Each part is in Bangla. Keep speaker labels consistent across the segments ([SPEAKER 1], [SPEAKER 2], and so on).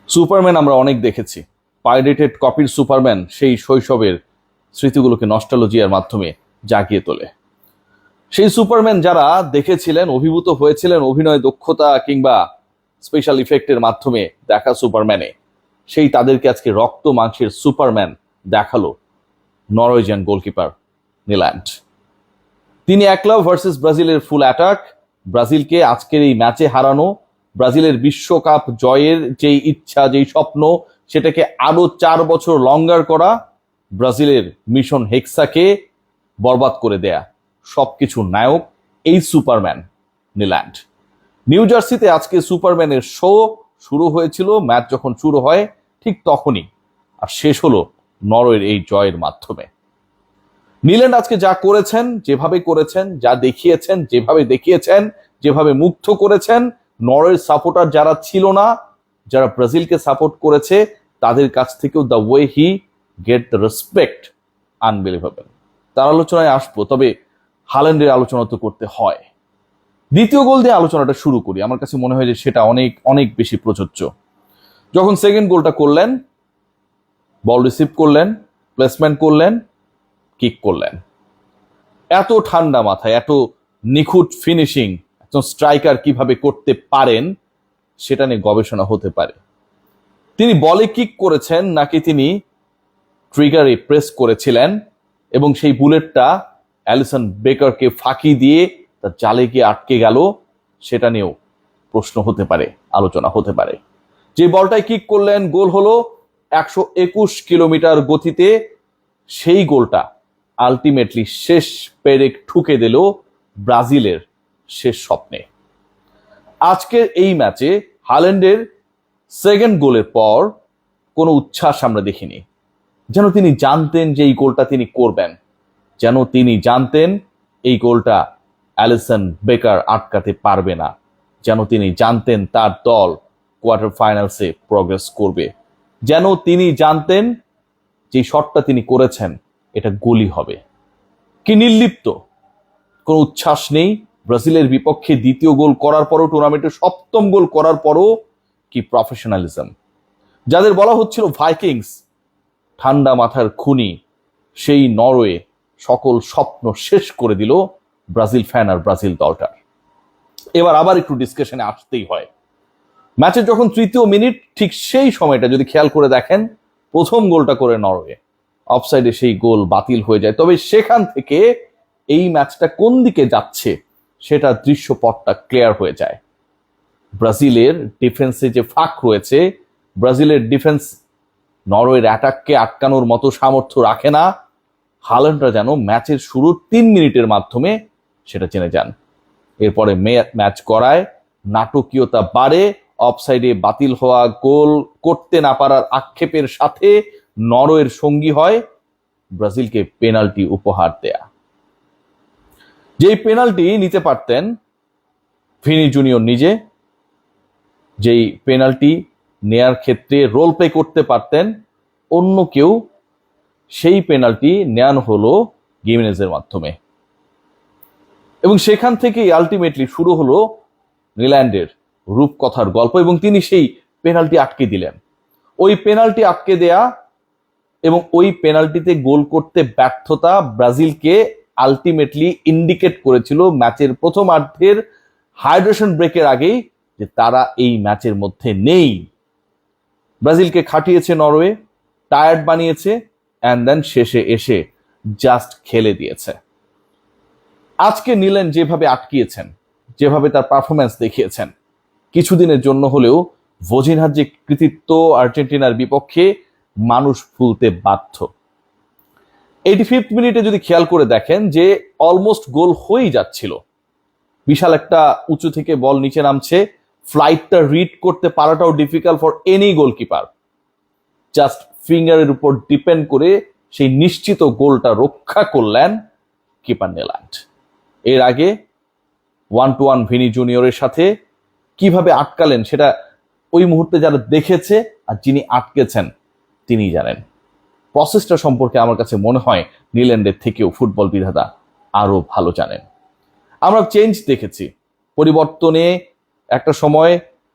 [SPEAKER 1] সুপারম্যান আমরা অনেক দেখেছি। পাইরেটেড কপির সুপারম্যান সেই শৈশবের স্মৃতিগুলোকে নস্টালজিয়ার মাধ্যমে জাগিয়ে তোলে। সেই সুপারম্যান যারা দেখেছিলেন, অভিভূত হয়েছিলেন অভিনয় দক্ষতা কিংবা স্পেশাল ইফেক্টের মাধ্যমে দেখা সুপারম্যানে, সেই তাদেরকে আজকে রক্ত মাংসের সুপারম্যান দেখালো নরওয়েজিয়ান গোলকিপার নিল্যান্ড। তিনি একলা ভার্সেস ব্রাজিলের ফুল অ্যাটাক, ব্রাজিলকে আজকের এই ম্যাচে হারানো, ব্রাজিলের বিশ্বকাপ জয়ের যেই ইচ্ছা, যেই স্বপ্ন, সেটাকে আরো 4 বছর লঙ্গার করা, ব্রাজিলের মিশন হেক্সাকে বরবাদ করে দেয়া, সবকিছুর নায়ক এই সুপারম্যান নিল্যান্ড। নিউ জার্সিতে আজকে সুপারম্যানের শো শুরু হয়েছিল। ম্যাচ যখন শুরু হয় ঠিক তখনই, আর শেষ হলো নরওয়ের এই জয়ের মাধ্যমে। নিল্যান্ড আজকে যা করেছেন, যেভাবে করেছেন, যা দেখিয়েছেন, যেভাবে দেখিয়েছেন, যেভাবে মুগ্ধ করেছেন, নরওয়ের সাপোর্টার যারা ছিল না, যারা ব্রাজিলকে সাপোর্ট করেছে, তাদের কাছ থেকেও the way he get the respect unbelievable. তার আলোচনায় আসবো, তবে হাল্যান্ডের আলোচনা তো করতে হয়। দ্বিতীয় গোল দিয়ে আলোচনাটা শুরু করি। আমার কাছে মনে হয় যে সেটা অনেক অনেক বেশি প্রযোজ্য। যখন সেকেন্ড গোলটা করলেন, বল রিসিভ করলেন, প্লেসমেন্ট করলেন, কিক করলেন, এত ঠান্ডা মাথায়, এত নিখুঁত ফিনিশিং একজন স্ট্রাইকার কিভাবে করতে পারেন সেটা নিয়ে গবেষণা হতে পারে। তিনি বলে কিক করেছেন নাকি তিনি ট্রিগারে প্রেস করেছিলেন এবং সেই বুলেটটা অ্যালিসন বেকারকে ফাঁকি দিয়ে তার জালে গিয়ে আটকে গেল, সেটা নিয়েও প্রশ্ন হতে পারে, আলোচনা হতে পারে। যে বলটাই কিক করলেন, গোল হলো 121 কিলোমিটার গতিতে। সেই গোলটা আলটিমেটলি শেষ পেরেক ঠুকে দিল ব্রাজিলের শেষ স্বপ্নে। আজকের এই ম্যাচে হাল্যান্ডের সেকেন্ড গোলের পর কোনো উচ্ছ্বাস আমরা দেখিনি। যেন তিনি জানতেন যে এই গোলটা তিনি করবেন, যেন তিনি জানতেন এই গোলটা অ্যালিসন বেকার আটকাতে পারবে না, যেন তিনি জানতেন তার দল কোয়ার্টার ফাইনালসে প্রগ্রেস করবে, যেন তিনি জানতেন যে শটটা তিনি করেছেন এটা গোলই হবে। কি নির্লিপ্ত, কোনো উচ্ছ্বাস নেই। ব্রাজিলের বিপক্ষে দ্বিতীয় গোল করার পরও, টুর্নামেন্টের সপ্তম গোল করার পরও কি প্রফেশনালিজম। যাদের বলা হচ্ছিল ভাইকিংস, ঠান্ডা মাথার খুনি, সেই নরওয়ে সকল স্বপ্ন শেষ করে দিল ব্রাজিল ফ্যান আর ব্রাজিল দলটার। এবার আবার একটু ডিসকাশনে আসতেই হয়। ম্যাচের যখন তৃতীয় মিনিট, ঠিক সেই সময়টা যদি খেয়াল করে দেখেন, প্রথম গোলটা করে নরওয়ে, অফসাইডে সেই গোল বাতিল হয়ে যায়। তবে সেখান থেকে এই ম্যাচটা কোন দিকে যাচ্ছে সেটা দৃশ্যপটটা ক্লিয়ার হয়ে যায়। ব্রাজিলের ডিফেন্সে যে ফাঁক রয়েছে, ব্রাজিলের ডিফেন্স নরওয়ের অ্যাটাককে আটকানোর মতো সামর্থ্য রাখে না। হাল্যান্ডরা যেন ম্যাচের শুরুর 3 মিনিটের মাধ্যমে সেটা জেনে যান। এরপরে ম্যাচ করায় নাটকীয়তা বাড়ে, অফসাইডে বাতিল হওয়া গোল করতে না পারার আক্ষেপের সাথে নরওয়ের সঙ্গী হয় ব্রাজিলকে পেনাল্টি উপহার দেয়া। যেই পেনাল্টি নিতে পারতেন ভিনি জুনিয়র নিজে, যেই পেনাল্টি নেয়ার ক্ষেত্রে রোল প্লে করতে পারতেন অন্য কেউ, সেই পেনাল্টি নেয়ানো হলো গিমেনেজের মাধ্যমে। এবং সেখান থেকেই আলটিমেটলি শুরু হলো নিল্যান্ডের রূপকথার গল্প, এবং তিনি সেই পেনাল্টি আটকে দিলেন। ওই পেনাল্টি আটকে দেয়া এবং ওই পেনাল্টিতে গোল করতে ব্যর্থতা ব্রাজিলকে আলটিমেটলি ইন্ডিকেট করেছিল ম্যাচের প্রথমার্ধের হাইড্রেশন ব্রেকের আগেই যে তারা এই ম্যাচের মধ্যে নেই। ব্রাজিলকে খাটিয়েছে নরওয়ে, টায়ার্ড বানিয়েছে, অ্যান্ড দেন শেষে এসে জাস্ট খেলে দিয়েছে। আজকে নিল্যান্ড যেভাবে আটকিয়েছেন, যেভাবে তার পারফরমেন্স দেখিয়েছেন, কিছুদিনের জন্য হলেও ভোজিনহার যে কৃতিত্ব আর্জেন্টিনার বিপক্ষে মানুষ ভুলতে বাধ্য। 85th মিনিটে যদি খেয়াল করে দেখেন যে অলমোস্ট গোল হয়েই যাচ্ছিল, বিশাল একটা উঁচু থেকে বল নিচে নামছে, ফ্লাইটটা রিড করতে পারাটাও difficult for any goalkeeper. Just ফিঙ্গারের উপর ডিপেন্ড করে সেই নিশ্চিত গোলটা রক্ষা করলেন কিপার নিল্যান্ড। এর আগে 1-1 ভিনি জুনিয়রের সাথে কিভাবে আটকালেন সেটা ওই মুহূর্তে যারা দেখেছে আর যিনি আটকেছেন তিনি জানেন। প্রসেসটা সম্পর্কে আমার কাছে মনে হয় নিল্যান্ডের থেকেও ফুটবল বিধাতা আরো ভালো জানেন। আমরা চেঞ্জ দেখেছি, পরিবর্তনে একটা সময়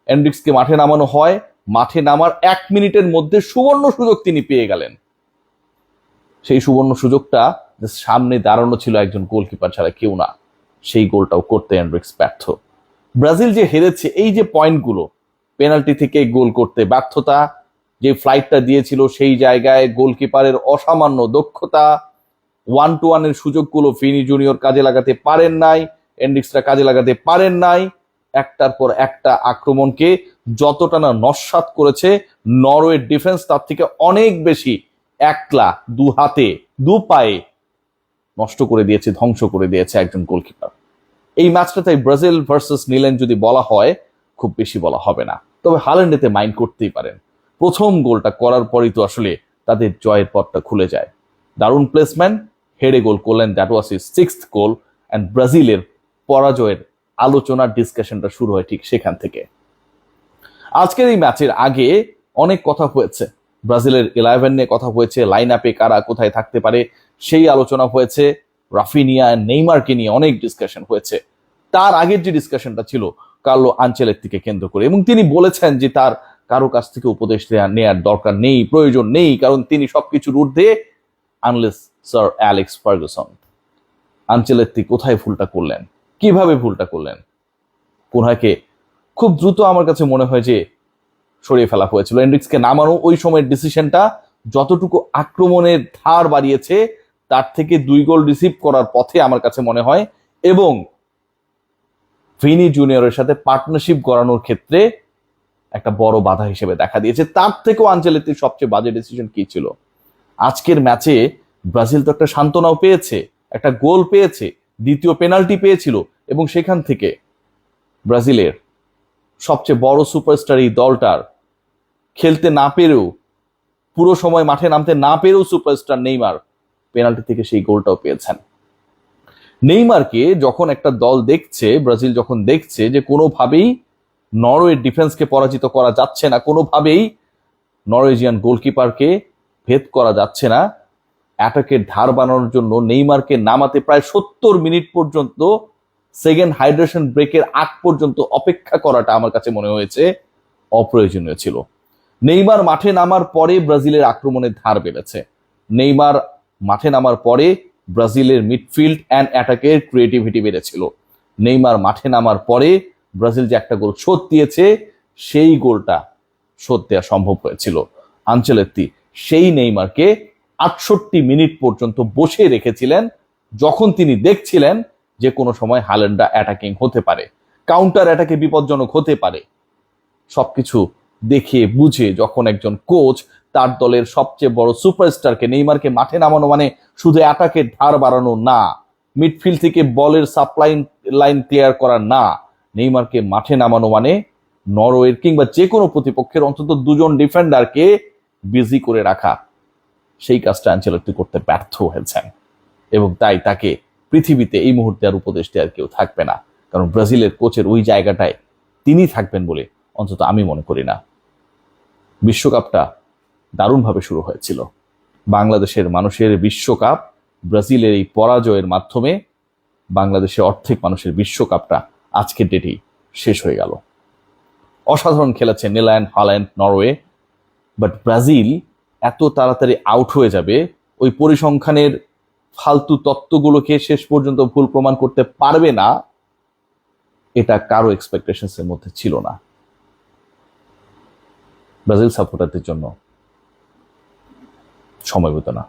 [SPEAKER 1] এন্ড্রিক্সকে মাঠে নামানো হয়, মাঠে নামার 1 মিনিটের মধ্যে সুবর্ণ সুযোগ তিনি পেয়ে গেলেন। সেই সুবর্ণ সুযোগটা সামনে দাঁড়ানো ছিল একজন গোলকিপার ছাড়া কেউ না, সেই গোলটাও করতে এন্ড্রিক্স ব্যর্থ। ব্রাজিল যে হেরেছে, এই যে পয়েন্টগুলো, পেনাল্টি থেকে গোল করতে ব্যর্থতা, যে ফ্লাইটটা দিয়েছিল সেই জায়গায় গোলকিপারের অসামান্য দক্ষতা, 1-to-1 এর সুযোগগুলো ভিনি জুনিয়র কাজে লাগাতে পারেন নাই, এন্ড্রিক্সরা কাজে লাগাতে পারেন নাই, একটার পর একটা আক্রমণকে যতটা না নস্যাৎ করেছে নরওয়ের ডিফেন্স, তার থেকে অনেক বেশি একলা, দু হাতে দু পায়ে নষ্ট করে দিয়েছে, ধ্বংস করে দিয়েছে একজন গোলকিপার। এই ম্যাচটা তাই ব্রাজিল ভার্সেস নিউজিল্যান্ড যদি বলা হয় খুব বেশি বলা হবে না, তবে হাল্যান্ড এতে মাইন্ড করতেই পারেন। প্রথম গোলটা করার পরই তো আসলে তাদের জয়ের পথটা খুলে যায়। দারুণ প্লেসমেন্ট, হেডে গোল করলেন, that was his 6th goal, and ব্রাজিলের পরাজয়ের আলোচনার ডিসকাশনটা শুরু হয় ঠিক সেখান থেকে। আজকের এই ম্যাচের আগে অনেক কথা হয়েছে, ব্রাজিলের 11 নিয়ে কথা হয়েছে, লাইন আপে কারা কোথায় থাকতে পারে সেই আলোচনা হয়েছে, রাফিনিয়া, নেইমারকে নিয়ে অনেক ডিসকাশন হয়েছে। তার আগের যে ডিসকাশনটা ছিল কার্লো আনচেলত্তিকে কেন্দ্র করে, এবং তিনি বলেছেন যে তার কারো কাছ থেকে উপদেশ নেওয়ার দরকার নেই, প্রয়োজন নেই, কারণ তিনি সবকিছুর ঊর্ধ্বে, unless sir Alex Ferguson. Ancelotti কোথায় ভুলটা করলেন, কিভাবে ভুলটা করলেন? কোনহাকে খুব দ্রুত আমার কাছে মনে হয় যে সরিয়ে ফেলা হয়েছিল। এন্ড্রিক্সকে নামানো ওই সময়ের ডিসিশনটা যতটুকু আক্রমণের ধার বাড়িয়েছে তার থেকে 2 গোল রিসিভ করার পথে আমার কাছে মনে হয়, এবং ভিনি জুনিয়রের সাথে পার্টনারশিপ গড়ানোর ক্ষেত্রে একটা বড় বাধা হিসেবে দেখা দিয়েছে। তার থেকেও আনচেলত্তির সবচেয়ে বাজে ডিসিশন কি ছিল? আজকের ম্যাচে ব্রাজিল তো একটা সান্ত্বনাও পেয়েছে, একটা গোল পেয়েছে, দ্বিতীয় পেনাল্টি পেয়েছিল, এবং সেখান থেকে ব্রাজিলের সবচেয়ে বড় সুপারস্টার এই দলটার খেলতে না পেরেও, পুরো সময় মাঠে নামতে না পেরেও সুপারস্টার নেইমার পেনাল্টি থেকে সেই গোলটাও পেয়েছেন। নেইমারকে যখন একটা দল দেখছে, ব্রাজিল যখন দেখছে যে কোনোভাবেই নরওয়ের ডিফেন্সকে পরাজিত করা যাচ্ছে না, কোনোভাবেই নরওয়েজিয়ান গোলকিপারকে ভেদ করা যাচ্ছে না, অ্যাটাকের ধার বানানোর জন্য নেইমারকে নামাতে প্রায় 70 মিনিট পর্যন্ত, সেকেন্ড হাইড্রেশন ব্রেকের আগ পর্যন্ত অপেক্ষা করাটা আমার কাছে মনে হয়েছে অপ্রয়োজনীয় ছিল। নেইমার মাঠে নামার পরে ব্রাজিলের আক্রমণের ধার বেড়েছে। নেইমার মাঠে নামার পরে ব্রাজিলের মিডফিল্ড অ্যান্ড অ্যাটাকের ক্রিয়েটিভিটি বেড়েছিল। নেইমার মাঠে নামার পরে ব্রাজিল যে একটা গোল শোধ দিয়েছে, সেই গোলটা শোধ দেওয়া সম্ভব হয়েছিল। আনচেলত্তি সেই নেইমারকে 68 মিনিট পর্যন্ত বসে রেখেছিলেন, যখন তিনি দেখছিলেন যে কোনো সময় হাল্যান্ডরা অ্যাটাকিং হতে পারে, কাউন্টার অ্যাটাকে বিপজ্জনক হতে পারে। সবকিছু দেখে বুঝে যখন একজন কোচ তার দলের সবচেয়ে বড় সুপারস্টারকে, নেইমারকে মাঠে নামানো মানে শুধু অ্যাটাকের ধার বাড়ানো না, মিডফিল্ড থেকে বলের সাপ্লাই লাইন ক্লিয়ার করা না, নেইমারকে মাঠে নামানো মানে নরওয়ের কিংবা যে কোনো প্রতিপক্ষের অন্তত 2 জন ডিফেন্ডারকে বিজি করে রাখা। সেই কাজটা আনচেলত্তি করতে ব্যর্থ হয়েছেন, এবং তাই তাকে পৃথিবীতে এই মুহূর্তে আর উপদেশ দেওয়ার কেউ থাকবে না, কারণ ব্রাজিলের কোচের ওই জায়গাটায় তিনি থাকবেন বলে অন্তত আমি মনে করি না। বিশ্বকাপটা দারুণভাবে শুরু হয়েছিল, বাংলাদেশের মানুষের বিশ্বকাপ, ব্রাজিলের এই পরাজয়ের মাধ্যমে বাংলাদেশের অর্ধেক মানুষের বিশ্বকাপটা আজকের ডেটেই শেষ হয়ে গেল। অসাধারণ খেলেছে Netherland, Holland, Norway, but Brazil এত তাড়াতাড়ি আউট হয়ে যাবে, ওই পরিসংখ্যানের ফালতু তত্ত্বগুলোকে শেষ পর্যন্ত ভুল প্রমাণ করতে পারবে না, এটা কারো এক্সপেকটেশনসের মধ্যে ছিল না। ব্রাজিল সাপোর্টারদের জন্য সময় হতো না।